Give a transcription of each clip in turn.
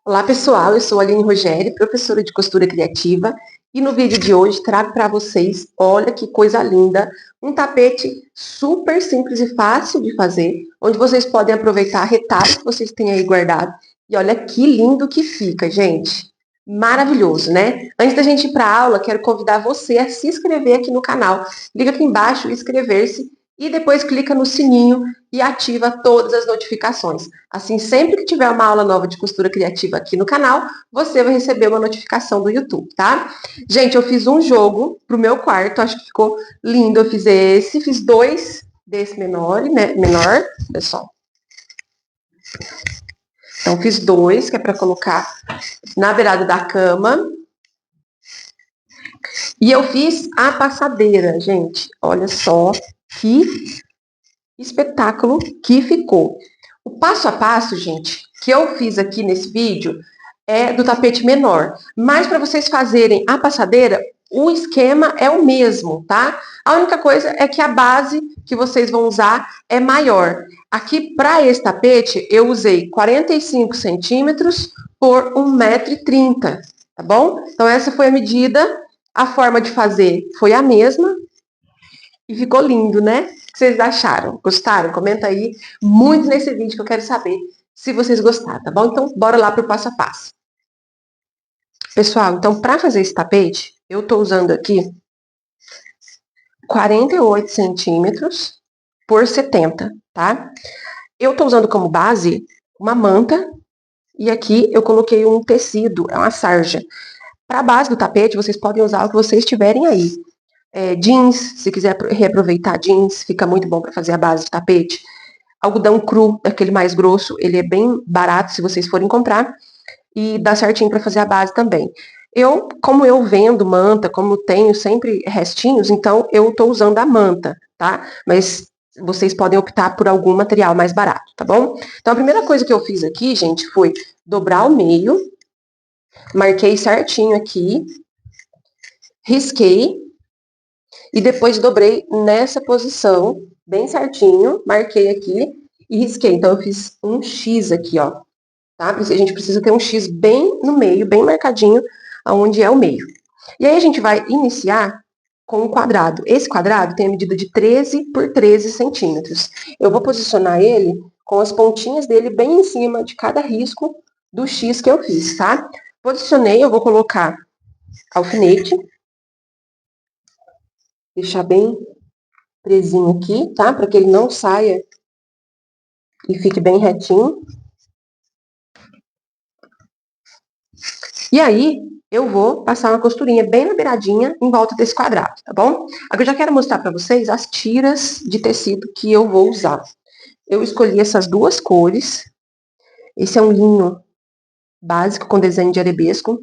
Olá pessoal, eu sou a Aline Rogério, professora de costura criativa, e no vídeo de hoje trago para vocês, olha que coisa linda, um tapete super simples e fácil de fazer, onde vocês podem aproveitar retalhos que vocês têm aí guardado, e olha que lindo que fica, gente. Maravilhoso, né? Antes da gente ir para a aula, quero convidar você a se inscrever aqui no canal. Clica aqui embaixo, inscrever-se, e depois clica no sininho e ativa todas as notificações. Assim, sempre que tiver uma aula nova de costura criativa aqui no canal, você vai receber uma notificação do YouTube, tá? Gente, eu fiz um jogo pro meu quarto, acho que ficou lindo. Eu fiz esse, fiz dois desse menor, pessoal. Então, fiz dois, que é para colocar na beirada da cama. E eu fiz a passadeira, gente. Olha só que espetáculo que ficou. O passo a passo, gente, que eu fiz aqui nesse vídeo é do tapete menor. Mas para vocês fazerem a passadeira, o esquema é o mesmo, tá? A única coisa é que a base que vocês vão usar é maior. Aqui, para esse tapete, eu usei 45 centímetros por 1,30 m, tá bom? Então, essa foi a medida. A forma de fazer foi a mesma. E ficou lindo, né? O que vocês acharam? Gostaram? Comenta aí muito nesse vídeo que eu quero saber se vocês gostaram, tá bom? Então, bora lá pro passo a passo. Pessoal, então, para fazer esse tapete, eu tô usando aqui 48 centímetros por 70, tá? Eu tô usando como base uma manta e aqui eu coloquei um tecido, é uma sarja. Para a base do tapete, vocês podem usar o que vocês tiverem aí. Jeans, se quiser reaproveitar jeans, fica muito bom para fazer a base de tapete. Algodão cru, aquele mais grosso, ele é bem barato se vocês forem comprar e dá certinho para fazer a base também. Como eu vendo manta, como tenho sempre restinhos, então eu tô usando a manta, tá? Mas vocês podem optar por algum material mais barato, tá bom? Então a primeira coisa que eu fiz aqui, gente, foi dobrar o meio, marquei certinho aqui, risquei e depois dobrei nessa posição, bem certinho, marquei aqui e risquei. Então eu fiz um X aqui, ó. Tá? A gente precisa ter um X bem no meio, bem marcadinho, aonde é o meio. E aí a gente vai iniciar com um quadrado. Esse quadrado tem a medida de 13 por 13 centímetros. Eu vou posicionar ele com as pontinhas dele bem em cima de cada risco do X que eu fiz, tá? Posicionei, eu vou colocar alfinete, deixar bem presinho aqui, tá? Para que ele não saia e fique bem retinho. E aí, eu vou passar uma costurinha bem na beiradinha em volta desse quadrado, tá bom? Agora eu já quero mostrar para vocês as tiras de tecido que eu vou usar. Eu escolhi essas duas cores. Esse é um linho básico com desenho de arabesco.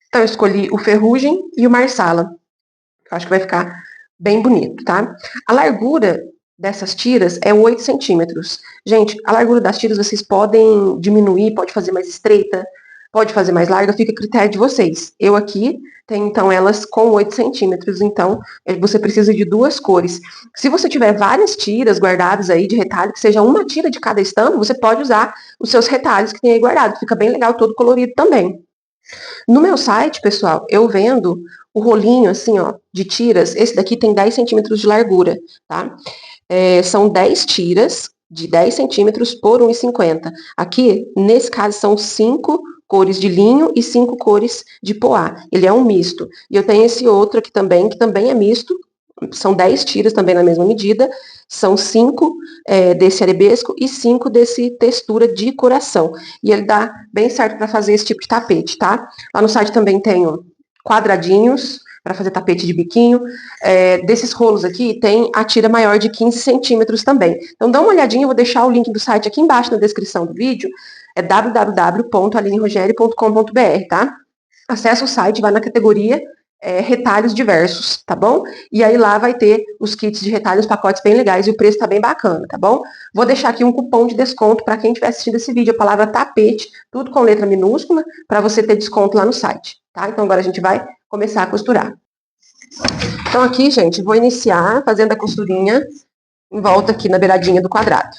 Então eu escolhi o ferrugem e o marsala. Eu acho que vai ficar bem bonito, tá? A largura dessas tiras é 8 centímetros. Gente, a largura das tiras vocês podem diminuir, pode fazer mais estreita, pode fazer mais larga, fica a critério de vocês. Eu aqui tenho, então, elas com 8 centímetros, então você precisa de duas cores. Se você tiver várias tiras guardadas aí de retalho, que seja uma tira de cada estampo, você pode usar os seus retalhos que tem aí guardado, fica bem legal, todo colorido também. No meu site, pessoal, eu vendo o rolinho, assim, ó, de tiras. Esse daqui tem 10 centímetros de largura, tá? São 10 tiras de 10 centímetros por 1,50. Aqui, nesse caso, são 5 cores de linho e 5 cores de poá. Ele é um misto. E eu tenho esse outro aqui também, que também é misto. São 10 tiras também na mesma medida. São 5 desse arabesco e 5 desse textura de coração. E ele dá bem certo para fazer esse tipo de tapete, tá? Lá no site também tenho quadradinhos para fazer tapete de biquinho. Desses rolos aqui, tem a tira maior de 15 centímetros também. Então, dá uma olhadinha, eu vou deixar o link do site aqui embaixo na descrição do vídeo. É www.alinerogério.com.br, tá? Acesse o site, vai na categoria retalhos diversos, tá bom? E aí lá vai ter os kits de retalhos, pacotes bem legais e o preço tá bem bacana, tá bom? Vou deixar aqui um cupom de desconto para quem estiver assistindo esse vídeo, a palavra tapete, tudo com letra minúscula, para você ter desconto lá no site, tá? Então agora a gente vai começar a costurar. Então aqui, gente, vou iniciar fazendo a costurinha em volta aqui na beiradinha do quadrado.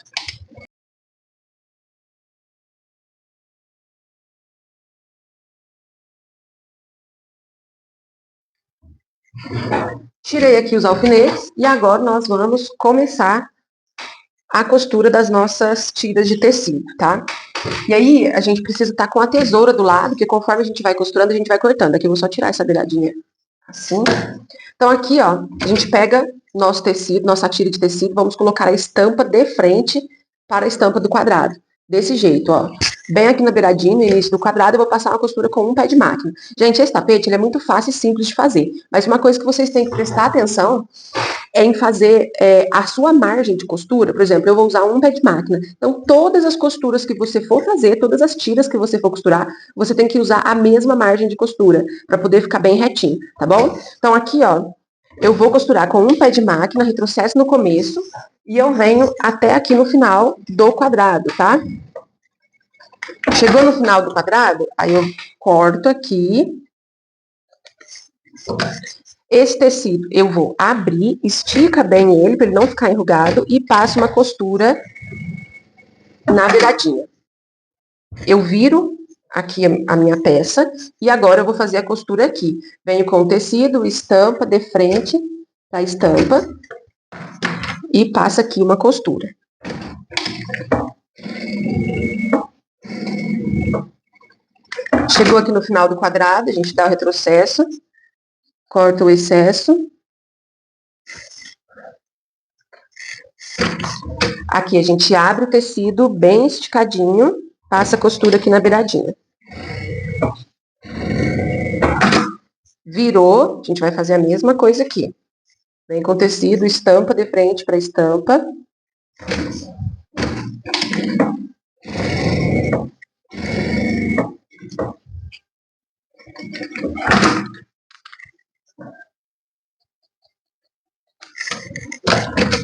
Tirei aqui os alfinetes e agora nós vamos começar a costura das nossas tiras de tecido, tá? E aí, a gente precisa estar com a tesoura do lado, porque conforme a gente vai costurando, a gente vai cortando. Aqui eu vou só tirar essa beiradinha assim. Então, aqui, ó, a gente pega nosso tecido, nossa tira de tecido, vamos colocar a estampa de frente para a estampa do quadrado. Desse jeito, ó. Bem aqui na beiradinha, no início do quadrado, eu vou passar uma costura com um pé de máquina. Gente, esse tapete, ele é muito fácil e simples de fazer. Mas uma coisa que vocês têm que prestar atenção é em fazer a sua margem de costura. Por exemplo, eu vou usar um pé de máquina. Então, todas as costuras que você for fazer, todas as tiras que você for costurar, você tem que usar a mesma margem de costura, para poder ficar bem retinho, tá bom? Então, aqui, ó, eu vou costurar com um pé de máquina, retrocesso no começo, e eu venho até aqui no final do quadrado, tá? Chegou no final do quadrado, aí eu corto aqui. Esse tecido eu vou abrir, estica bem ele, para ele não ficar enrugado, e passo uma costura na beiradinha. Eu viro aqui a minha peça, e agora eu vou fazer a costura aqui. Venho com o tecido, estampa de frente para a estampa, e passa aqui uma costura. Chegou aqui no final do quadrado, a gente dá o retrocesso, corta o excesso. Aqui a gente abre o tecido bem esticadinho, passa a costura aqui na beiradinha. Virou, a gente vai fazer a mesma coisa aqui. Vem com o tecido, estampa de frente para estampa.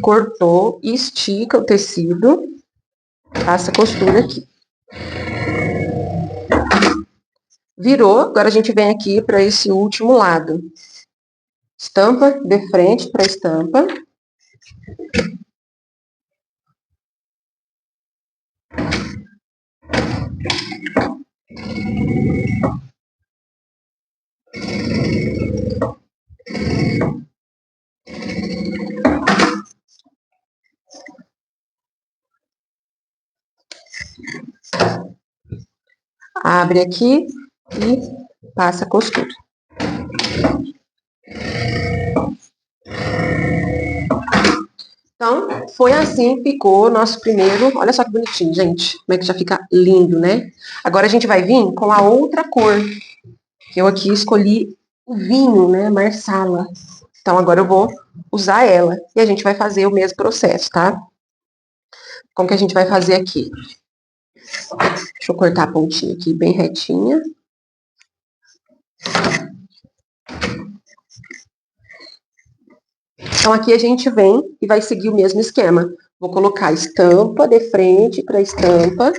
Cortou, estica o tecido, passa a costura aqui. Virou, agora a gente vem aqui para esse último lado. Estampa de frente para estampa. Abre aqui e passa a costura. Então, foi assim, ficou o nosso primeiro. Olha só que bonitinho, gente. Como é que já fica lindo, né? Agora a gente vai vir com a outra cor. Que eu aqui escolhi o vinho, né? Marsala. Então, agora eu vou usar ela. E a gente vai fazer o mesmo processo, tá? Como que a gente vai fazer aqui? Deixa eu cortar a pontinha aqui bem retinha. Então, aqui a gente vem e vai seguir o mesmo esquema. Vou colocar estampa de frente para estampa,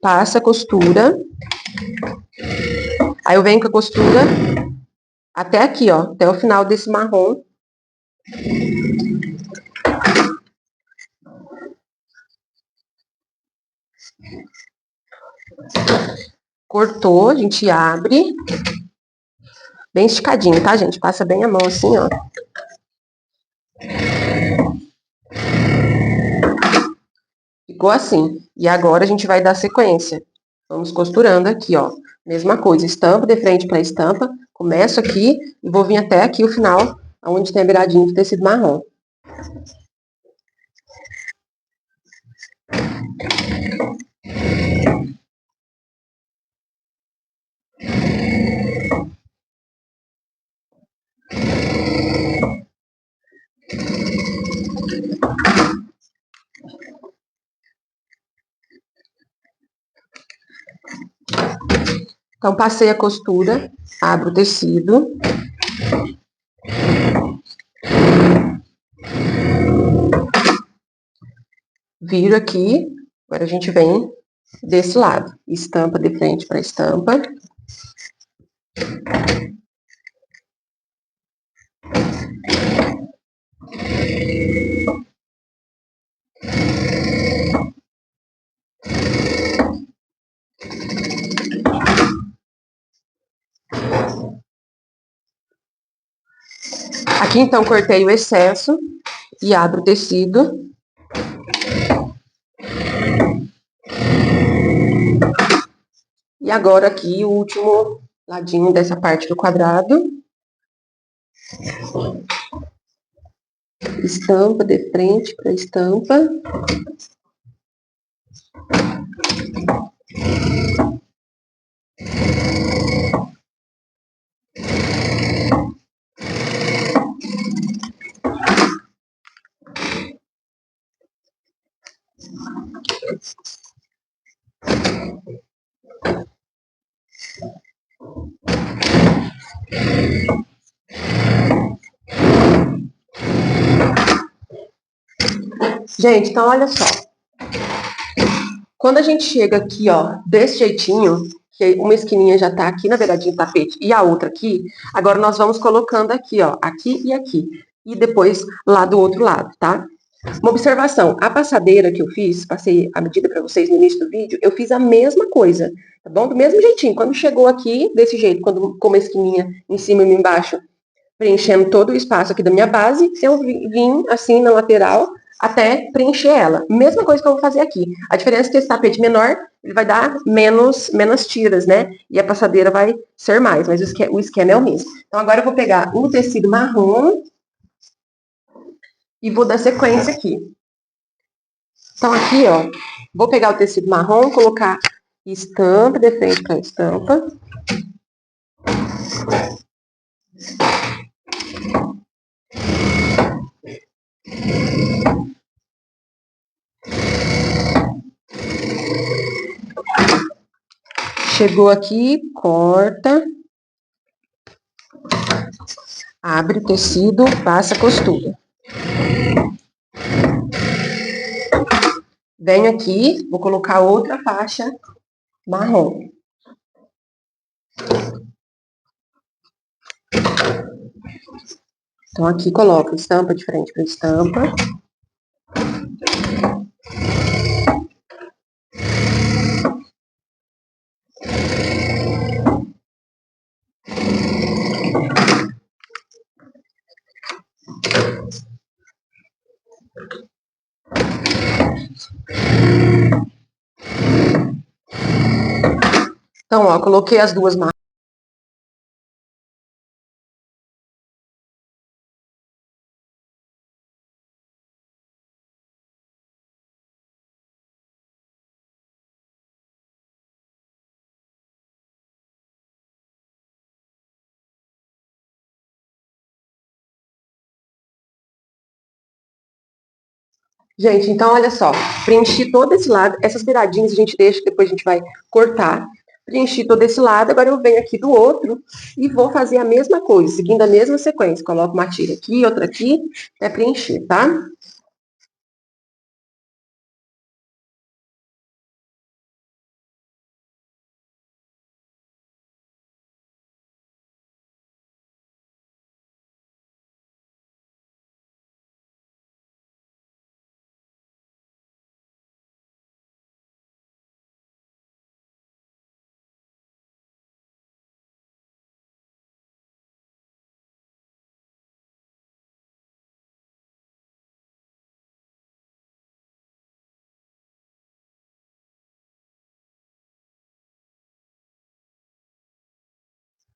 passa a costura. Aí eu venho com a costura até aqui, ó, até o final desse marrom. Cortou, a gente abre. Bem esticadinho, tá, gente? Passa bem a mão assim, ó. Ficou assim. E agora a gente vai dar sequência. Vamos costurando aqui, ó. Mesma coisa, estampa de frente para estampa. Começo aqui e vou vir até aqui o final, onde tem a beiradinha de tecido marrom. Então, passei a costura, abro o tecido. Viro aqui, agora a gente vem desse lado. Estampa de frente para estampa. Aqui, então, cortei o excesso e abro o tecido. E agora aqui o último ladinho dessa parte do quadrado. Estampa de frente para estampa. Gente, então olha só. Quando a gente chega aqui, ó, desse jeitinho, que uma esquininha já tá aqui na beiradinha do tapete e a outra aqui, agora nós vamos colocando aqui, ó, aqui e aqui. E depois lá do outro lado, tá? Uma observação, a passadeira que eu fiz, passei a medida para vocês no início do vídeo, eu fiz a mesma coisa, tá bom? Do mesmo jeitinho. Quando chegou aqui, desse jeito, com uma esquininha em cima e embaixo, preenchendo todo o espaço aqui da minha base, eu vim assim na lateral até preencher ela. Mesma coisa que eu vou fazer aqui. A diferença é que esse tapete menor, ele vai dar menos tiras, né? E a passadeira vai ser mais, mas o esquema é o mesmo. Então, agora eu vou pegar um tecido marrom e vou dar sequência aqui. Então, aqui, ó, vou pegar o tecido marrom, colocar estampa de frente para estampa. Chegou aqui, corta. Abre o tecido, passa a costura. Venho aqui, vou colocar outra faixa marrom. Então, aqui coloco estampa de frente para estampa. Então, ó, coloquei as duas marcas. Gente, então olha só, preenchi todo esse lado, essas beiradinhas a gente deixa, depois a gente vai cortar. Preenchi todo esse lado, agora eu venho aqui do outro e vou fazer a mesma coisa, seguindo a mesma sequência. Coloco uma tira aqui, outra aqui, até preencher, tá?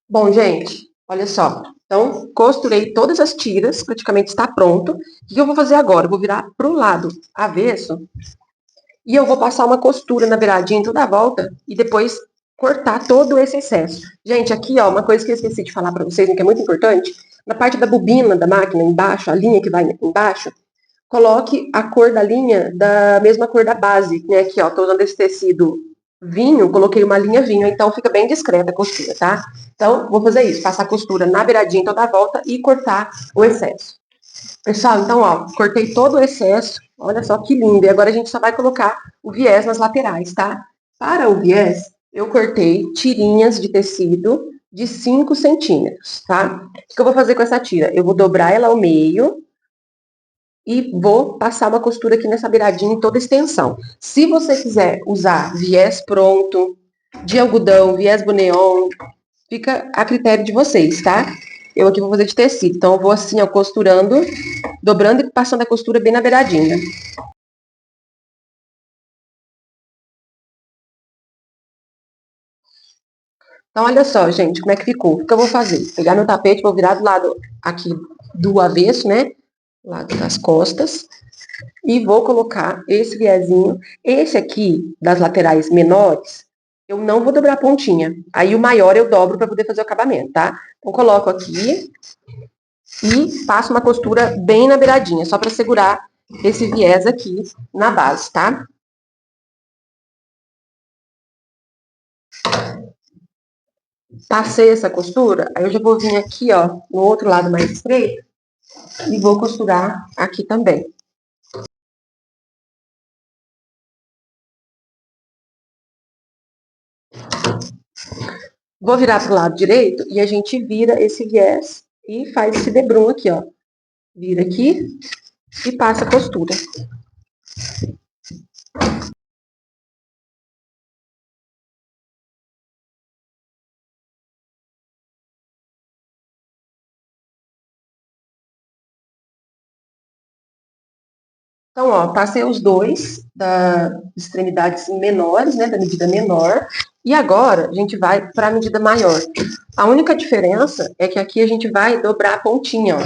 Bom, gente, olha só. Então, costurei todas as tiras, praticamente está pronto. O que eu vou fazer agora? Eu vou virar pro lado avesso e eu vou passar uma costura na beiradinha em toda a volta e depois cortar todo esse excesso. Gente, aqui, ó, uma coisa que eu esqueci de falar para vocês, que é muito importante, na parte da bobina da máquina, embaixo, a linha que vai embaixo, coloque a cor da linha da mesma cor da base, né? Aqui, ó, tô usando esse tecido vinho, coloquei uma linha vinho, então fica bem discreta a costura, tá? Então, vou fazer isso, passar a costura na beiradinha toda a volta e cortar o excesso. Pessoal, então, ó, cortei todo o excesso, olha só que lindo. E agora a gente só vai colocar o viés nas laterais, tá? Para o viés, eu cortei tirinhas de tecido de 5 centímetros, tá? O que eu vou fazer com essa tira? Eu vou dobrar ela ao meio e vou passar uma costura aqui nessa beiradinha em toda a extensão. Se você quiser usar viés pronto, de algodão, viés boneon, fica a critério de vocês, tá? Eu aqui vou fazer de tecido. Então, eu vou assim, ó, costurando, dobrando e passando a costura bem na beiradinha. Então, olha só, gente, como é que ficou. O que eu vou fazer? Pegar meu tapete, vou virar do lado aqui do avesso, né? Lado das costas. E vou colocar esse viezinho. Esse aqui, das laterais menores, eu não vou dobrar a pontinha. Aí o maior eu dobro para poder fazer o acabamento, tá? Então, coloco aqui e passo uma costura bem na beiradinha, só para segurar esse viés aqui na base, tá? Passei essa costura, aí eu já vou vir aqui, ó, no outro lado mais estreito e vou costurar aqui também. Vou virar pro lado direito e a gente vira esse viés e faz esse debrum aqui, ó. Vira aqui e passa a costura. Então, ó, passei os dois das extremidades menores, né, da medida menor, e agora a gente vai para a medida maior. A única diferença é que aqui a gente vai dobrar a pontinha, ó.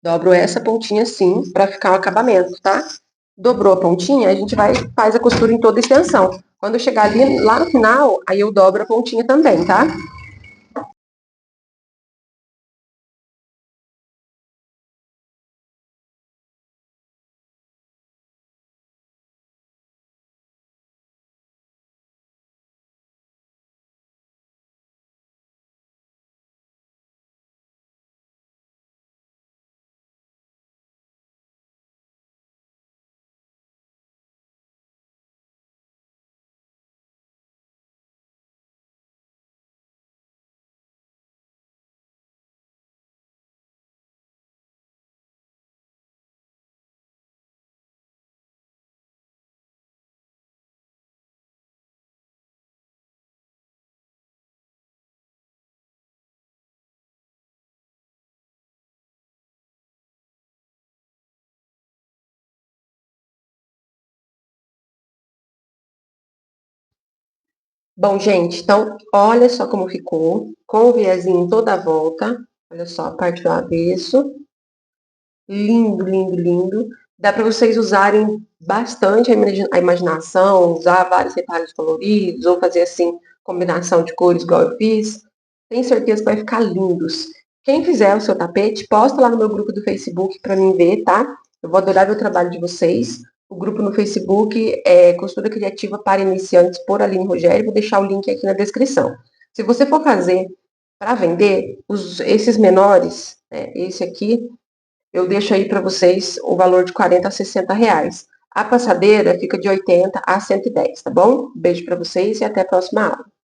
Dobro essa pontinha assim, para ficar o acabamento, tá? Dobrou a pontinha, a gente vai faz a costura em toda a extensão. Quando eu chegar ali, lá no final, aí eu dobro a pontinha também, tá? Bom, gente, então olha só como ficou, com o viezinho toda a volta. Olha só, a parte do avesso. Lindo, lindo, lindo. Dá para vocês usarem bastante a imaginação, usar vários retalhos coloridos, ou fazer assim, combinação de cores, igual eu fiz. Tenho certeza que vai ficar lindos. Quem fizer o seu tapete, posta lá no meu grupo do Facebook para mim ver, tá? Eu vou adorar ver o trabalho de vocês. O grupo no Facebook é Costura Criativa para Iniciantes por Aline Rogério. Vou deixar o link aqui na descrição. Se você for fazer para vender, esses menores, esse aqui, eu deixo aí para vocês o valor de 40 a 60 reais. A passadeira fica de 80 a 110, tá bom? Beijo para vocês e até a próxima aula.